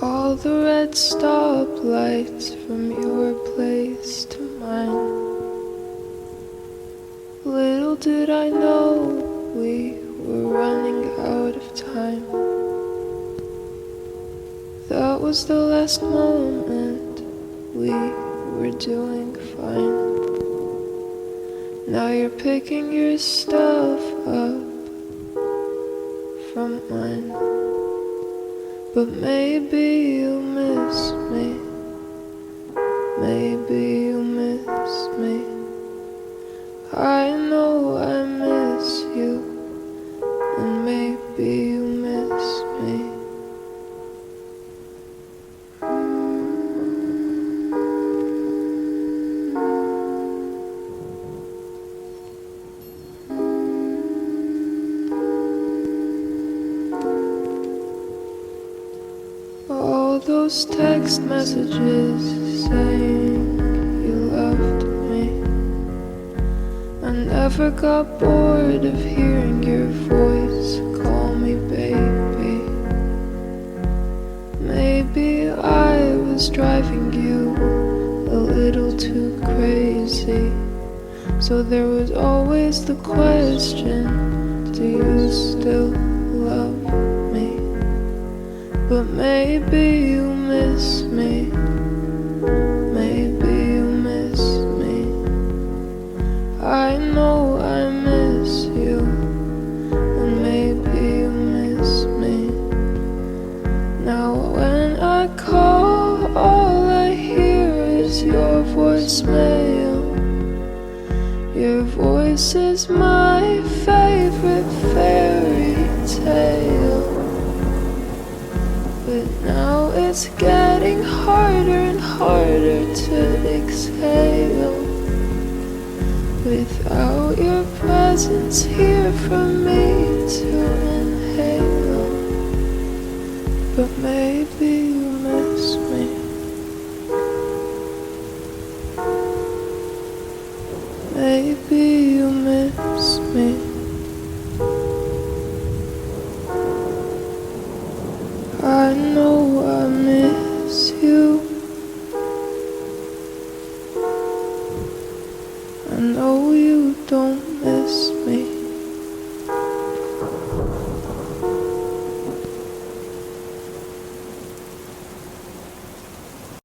All the red stoplights from your place to mine. Little did I know we were running out of time. That was the last moment, we were doing fine. Now you're picking your stuff up from mine. But maybe you miss me. Maybe you miss me. I know I miss you, and maybe you miss me. All those text messages saying you loved me. I never got bored of hearing your voice call me baby. Maybe I was driving you a little too crazy. So there was always the question, do you still love me? But maybe you miss me. Maybe you miss me. I know I miss you, and maybe you miss me. Now when I call, all I hear is your voicemail. Your voice is my favorite fairy tale. But now it's getting harder and harder to exhale without your presence here for me to inhale. But maybe you miss me. Maybe you miss me. I know